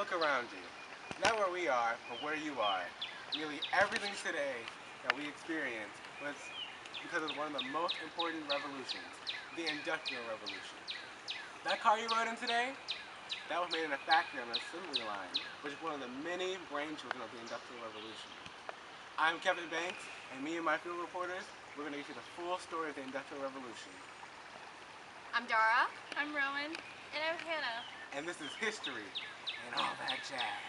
Look around you. Not where we are, but where you are. Nearly everything today that we experience was because of one of the most important revolutions, the Industrial Revolution. That car you rode in today, that was made in a factory on an assembly line, which is one of the many brainchildren of the Industrial Revolution. I'm Kevin Banks, and me and my field reporters, we're going to get you the full story of the Industrial Revolution. I'm Dara. I'm Rowen. And I'm Hanah. And this is history and all that jazz.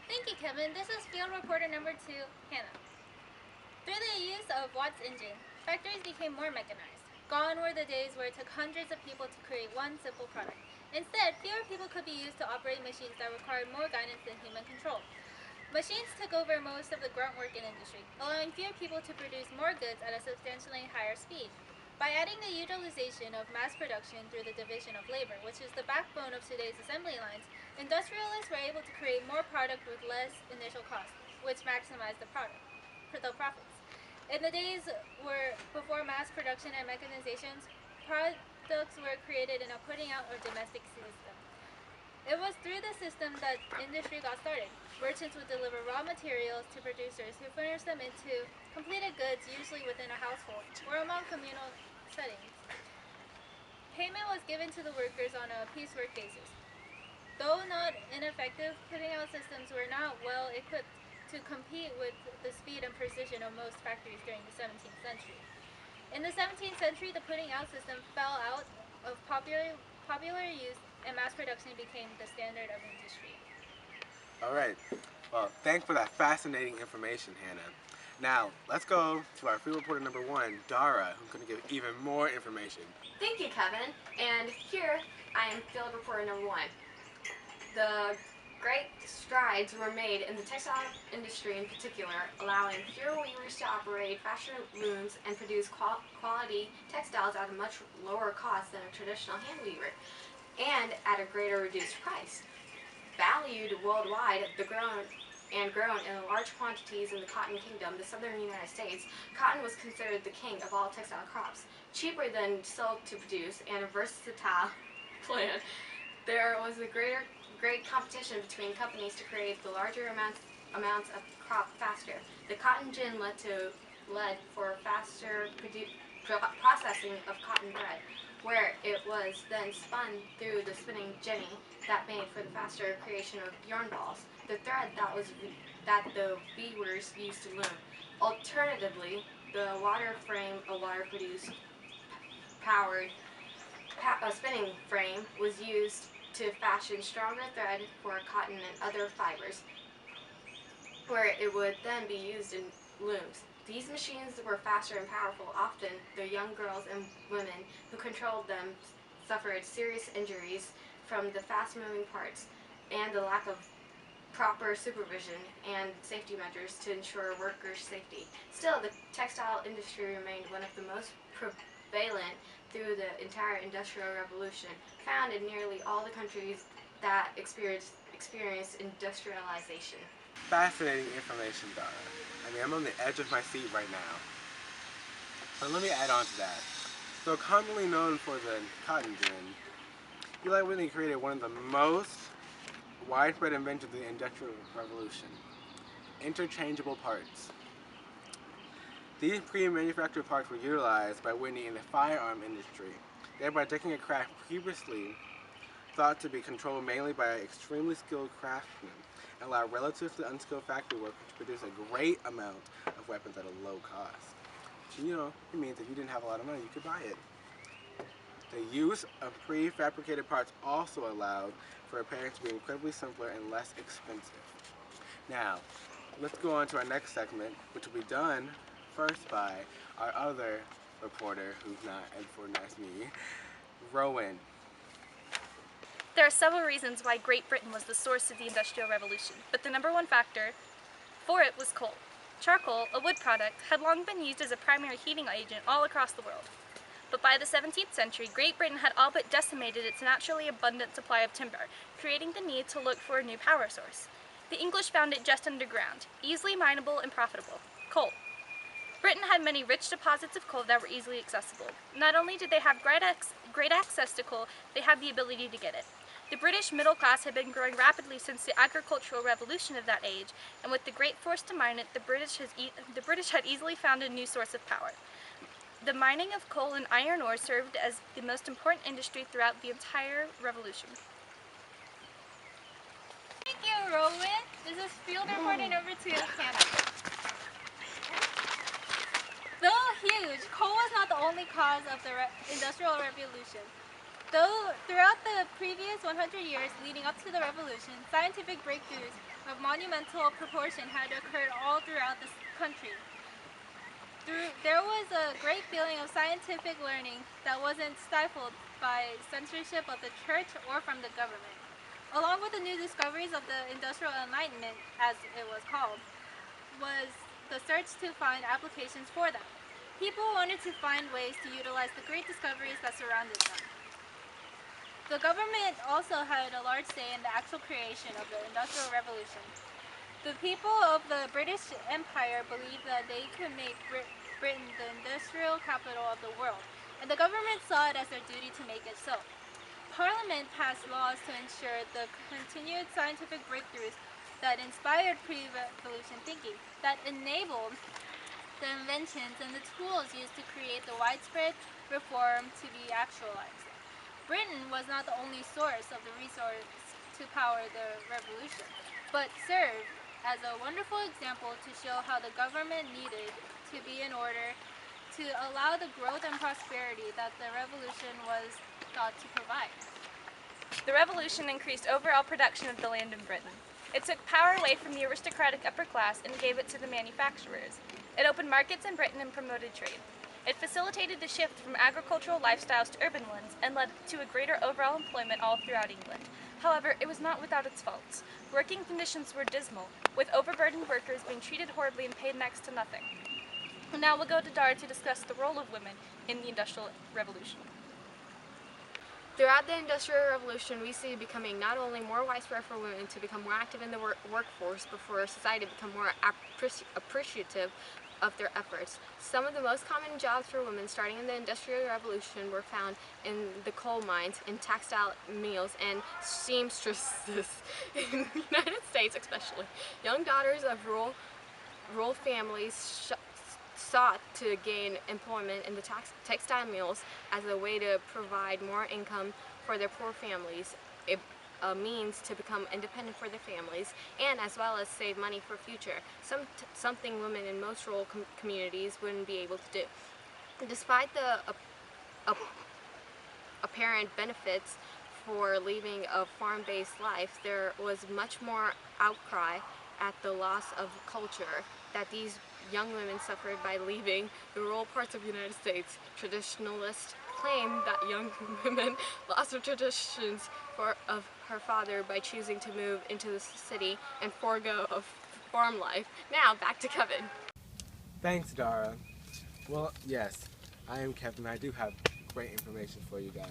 Thank you, Kevin. This is field reporter number 2, Hanah. Through the use of Watt's engine, factories became more mechanized. Gone were the days where it took hundreds of people to create one simple product. Instead, fewer people could be used to operate machines that required more guidance than human control. Machines took over most of the grunt work in industry, allowing fewer people to produce more goods at a substantially higher speed. By adding the utilization of mass production through the division of labor, which is the backbone of today's assembly lines, industrialists were able to create more product with less initial cost, which maximized the profits. In the days before mass production and mechanizations, products were created in a putting out or domestic system. It was through the system that industry got started. Merchants would deliver raw materials to producers who furnished them into completed goods, usually within a household or among communal settings. Payment was given to the workers on a piecework basis. Though not ineffective, putting out systems were not well equipped to compete with the speed and precision of most factories during the 17th century. In the 17th century, the putting out system fell out of popular use and mass production became the standard of industry. All right. Well, thanks for that fascinating information, Hanah. Now, let's go to our field reporter number 1, Dara, who's going to give even more information. Thank you, Kevin. And here I am field reporter number 1. The great strides were made in the textile industry in particular, allowing fewer weavers to operate faster looms and produce quality textiles at a much lower cost than a traditional hand weaver, and at a greater reduced price. Valued worldwide, grown in large quantities in the cotton kingdom, the southern United States, cotton was considered the king of all textile crops. Cheaper than silk to produce and a versatile plant, there was a great competition between companies to create the larger amounts of crop faster. The cotton gin led for faster processing of cotton thread, where it was then spun through the spinning jenny that made for the faster creation of yarn balls, the thread that the weavers used to loom. Alternatively, the water-produced powered spinning frame was used to fashion stronger thread for cotton and other fibers, where it would then be used in looms. These machines were faster and powerful. Often, the young girls and women who controlled them suffered serious injuries from the fast-moving parts and the lack of proper supervision and safety measures to ensure workers' safety. Still, the textile industry remained one of the most prevalent through the entire Industrial Revolution, found in nearly all the countries that experienced industrialization. Fascinating information, Dara. I'm on the edge of my seat right now. But let me add on to that. So commonly known for the cotton gin, Eli Whitney created one of the most widespread inventions of the Industrial Revolution: interchangeable parts. These pre-manufactured parts were utilized by Whitney in the firearm industry, thereby taking a craft previously thought to be controlled mainly by extremely skilled craftsmen, and allow relatively unskilled factory workers to produce a great amount of weapons at a low cost. So, it means if you didn't have a lot of money, you could buy it. The use of prefabricated parts also allowed for repairs to be incredibly simpler and less expensive. Now, let's go on to our next segment, which will be done first by our other reporter, who's not as important as me, Rowen. There are several reasons why Great Britain was the source of the Industrial Revolution, but the number one factor for it was coal. Charcoal, a wood product, had long been used as a primary heating agent all across the world. But by the 17th century, Great Britain had all but decimated its naturally abundant supply of timber, creating the need to look for a new power source. The English found it just underground, easily mineable and profitable: coal. Britain had many rich deposits of coal that were easily accessible. Not only did they have great access to coal, they had the ability to get it. The British middle class had been growing rapidly since the agricultural revolution of that age, and with the great force to mine it, the British had easily found a new source of power. The mining of coal and iron ore served as the most important industry throughout the entire revolution. Thank you, Rowen. This is field reporter number 2, Hanah. Though huge, coal was not the only cause of the Industrial Revolution. Though throughout the previous 100 years leading up to the revolution, scientific breakthroughs of monumental proportion had occurred all throughout the country. There was a great feeling of scientific learning that wasn't stifled by censorship of the church or from the government. Along with the new discoveries of the Industrial Enlightenment, as it was called, was the search to find applications for them. People wanted to find ways to utilize the great discoveries that surrounded them. The government also had a large say in the actual creation of the Industrial Revolution. The people of the British Empire believed that they could make Britain the industrial capital of the world, and the government saw it as their duty to make it so. Parliament passed laws to ensure the continued scientific breakthroughs that inspired pre-revolution thinking, that enabled the inventions and the tools used to create the widespread reform to be actualized. Britain was not the only source of the resource to power the revolution, but served as a wonderful example to show how the government needed to be in order to allow the growth and prosperity that the revolution was thought to provide. The revolution increased overall production of the land in Britain. It took power away from the aristocratic upper class and gave it to the manufacturers. It opened markets in Britain and promoted trade. It facilitated the shift from agricultural lifestyles to urban ones and led to a greater overall employment all throughout England. However, it was not without its faults. Working conditions were dismal, with overburdened workers being treated horribly and paid next to nothing. Now we'll go to Dara to discuss the role of women in the Industrial Revolution. Throughout the Industrial Revolution, we see it becoming not only more widespread for women to become more active in the workforce, but for society to become more appreciative of their efforts. Some of the most common jobs for women starting in the Industrial Revolution were found in the coal mines, in textile mills, and seamstresses in the United States especially. Young daughters of rural families sought to gain employment in the textile mills as a way to provide more income for their poor families, a means to become independent for their families, and as well as save money for future, something women in most rural communities wouldn't be able to do. Despite the apparent benefits for leaving a farm-based life, there was much more outcry at the loss of culture that these young women suffered by leaving the rural parts of the United States. Traditionalists claim that young women lost their traditions of her father by choosing to move into the city and forego of farm life. Now, back to Kevin. Thanks, Dara. Well, yes, I am Kevin. I do have great information for you guys.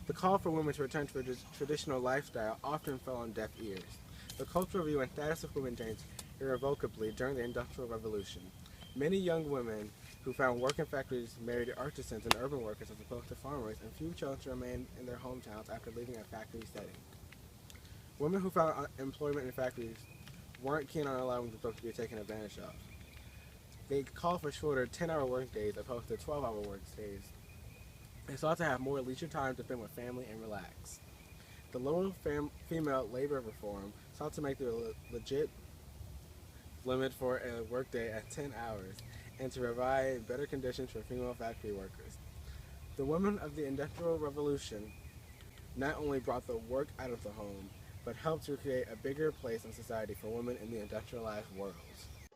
The call for women to return to a traditional lifestyle often fell on deaf ears. The cultural view and status of women changed irrevocably during the Industrial Revolution. Many young women who found work in factories married artisans and urban workers as opposed to farmers, and few chose to remain in their hometowns after leaving a factory setting. Women who found employment in factories weren't keen on allowing themselves to be taken advantage of. They called for shorter 10-hour work days opposed to 12-hour work days. They sought to have more leisure time to spend with family and relax. The lower female labor reform sought to make the legit limit for a workday at 10 hours and to provide better conditions for female factory workers. The women of the Industrial Revolution not only brought the work out of the home, but helped to create a bigger place in society for women in the industrialized world.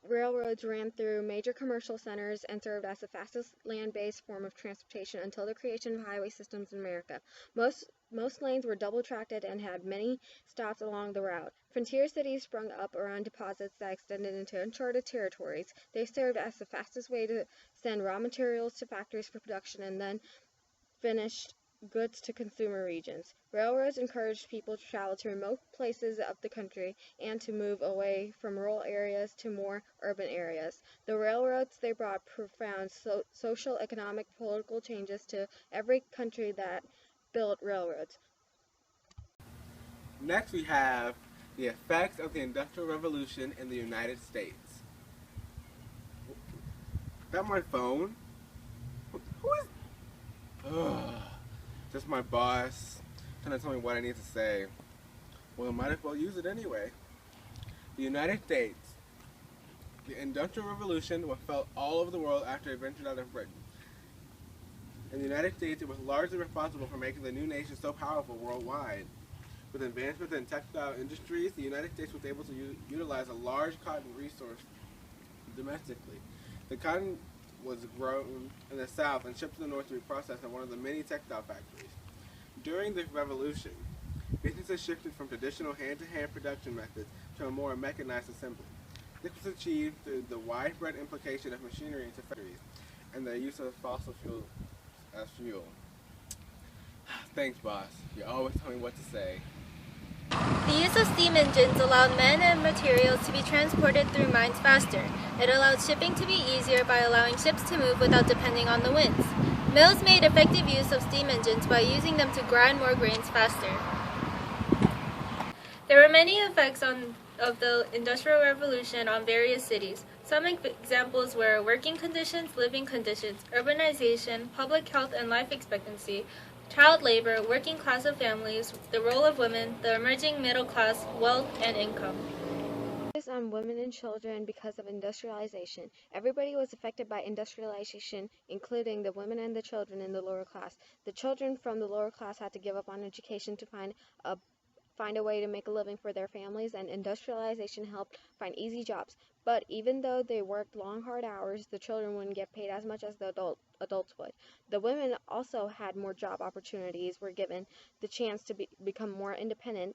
Railroads ran through major commercial centers and served as the fastest land-based form of transportation until the creation of highway systems in America. Most lanes were double-tracked and had many stops along the route. Frontier cities sprung up around deposits that extended into uncharted territories. They served as the fastest way to send raw materials to factories for production and then finished goods to consumer regions. Railroads encouraged people to travel to remote places of the country and to move away from rural areas to more urban areas. The railroads, they brought profound social, economic, political changes to every country that built railroads. Next we have the effects of the Industrial Revolution in the United States. Is that my phone? Who is... Ugh. Just my boss trying to tell me what I need to say. Well, I might as well use it anyway. The United States. The Industrial Revolution was felt all over the world after it ventured out of Britain. In the United States, it was largely responsible for making the new nation so powerful worldwide. With advancements in textile industries, the United States was able to utilize a large cotton resource domestically. The cotton was grown in the South and shipped to the North to be processed at one of the many textile factories. During the Revolution, businesses shifted from traditional hand-to-hand production methods to a more mechanized assembly. This was achieved through the widespread implication of machinery into factories and the use of fossil fuel as fuel. Thanks, boss. You always tell me what to say. The use of steam engines allowed men and materials to be transported through mines faster. It allowed shipping to be easier by allowing ships to move without depending on the winds. Mills made effective use of steam engines by using them to grind more grains faster. There were many effects of the Industrial Revolution on various cities. Some examples were working conditions, living conditions, urbanization, public health and life expectancy, child labor, working class of families, the role of women, the emerging middle class, wealth, and income. Focus on women and children because of industrialization. Everybody was affected by industrialization, including the women and the children in the lower class. The children from the lower class had to give up on education to find a way to make a living for their families, and industrialization helped find easy jobs. But even though they worked long, hard hours, the children wouldn't get paid as much as the adults would. The women also had more job opportunities, were given the chance to become more independent,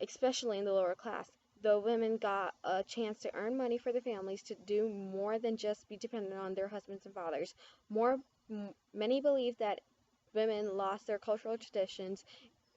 especially in the lower class. The women got a chance to earn money for their families, to do more than just be dependent on their husbands and fathers. Many believe that women lost their cultural traditions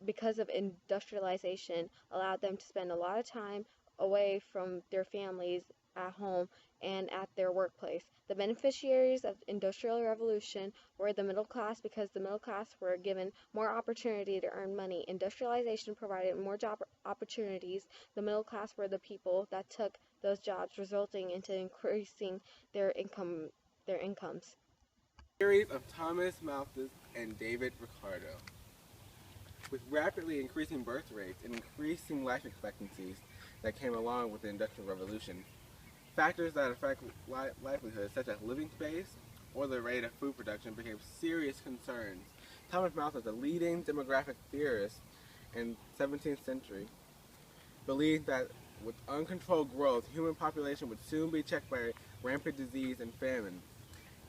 because of industrialization, allowed them to spend a lot of time away from their families at home and at their workplace. The beneficiaries of the Industrial Revolution were the middle class because the middle class were given more opportunity to earn money. Industrialization provided more job opportunities. The middle class were the people that took those jobs, resulting into increasing their incomes. Theories of Thomas Malthus and David Ricardo. With rapidly increasing birth rates and increasing life expectancies that came along with the Industrial Revolution, factors that affect livelihood, such as living space or the rate of food production, became serious concerns. Thomas Malthus, a leading demographic theorist in the 17th century, believed that with uncontrolled growth, human population would soon be checked by rampant disease and famine.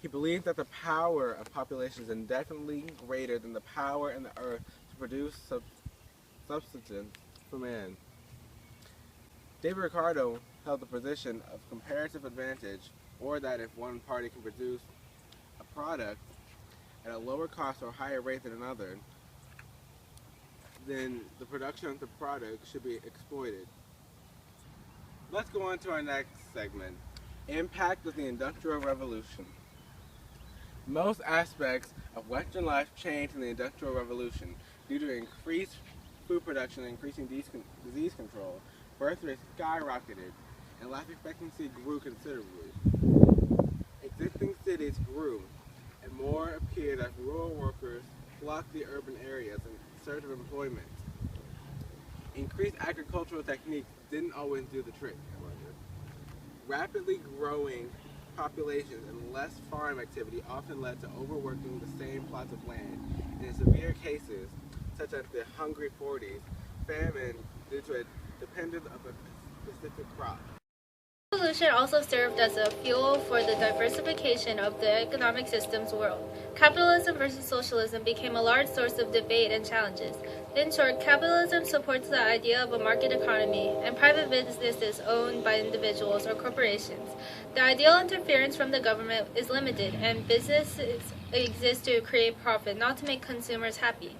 He believed that the power of population is indefinitely greater than the power in the earth to produce subsistence for man. David Ricardo held the position of comparative advantage, or that if one party can produce a product at a lower cost or higher rate than another, then the production of the product should be exploited. Let's go on to our next segment, Impact of the Industrial Revolution. Most aspects of Western life changed in the Industrial Revolution due to increased food production and increasing disease control. Birth rates skyrocketed, and life expectancy grew considerably. Existing cities grew, and more appeared as rural workers flocked to urban areas in search of employment. Increased agricultural techniques didn't always do the trick, however. Rapidly growing populations and less farm activity often led to overworking the same plots of land, and in severe cases, such as the Hungry 40s, famine due to a dependence of a specific crop. The revolution also served as a fuel for the diversification of the economic systems world. Capitalism versus socialism became a large source of debate and challenges. In short, capitalism supports the idea of a market economy, and private business is owned by individuals or corporations. The ideal interference from the government is limited, and businesses exist to create profit, not to make consumers happy.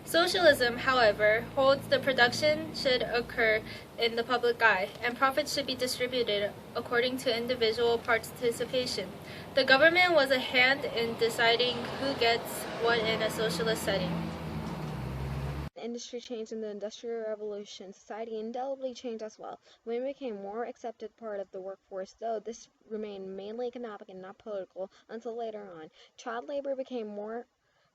Socialism, however, holds the production should occur in the public eye, and profits should be distributed according to individual participation. The government was a hand in deciding who gets what in a socialist setting. industry changed in the Industrial Revolution, society indelibly changed as well. Women became a more accepted part of the workforce, though this remained mainly economic and not political until later on. Child labor became more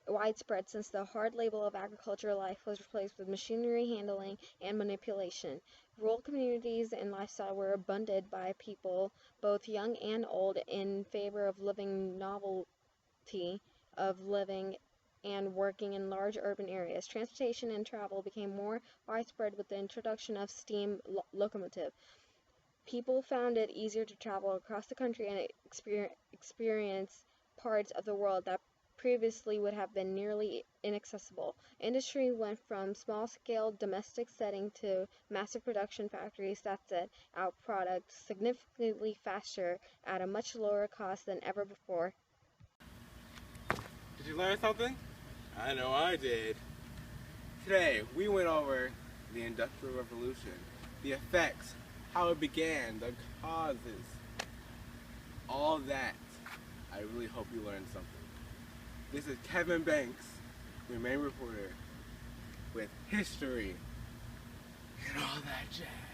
widespread since the hard labor of agricultural life was replaced with machinery handling and manipulation. Rural communities and lifestyle were abundant by people, both young and old, in favor of living novelty of living and working in large urban areas. Transportation and travel became more widespread with the introduction of steam locomotive. People found it easier to travel across the country and experience parts of the world that previously would have been nearly inaccessible. Industry went from small-scale domestic setting to massive production factories that set out products significantly faster at a much lower cost than ever before. Did you learn something? I know I did. Today, we went over the Industrial Revolution, the effects, how it began, the causes, all that. I really hope you learned something. This is Kevin Banks, your main reporter, with history and all that jazz.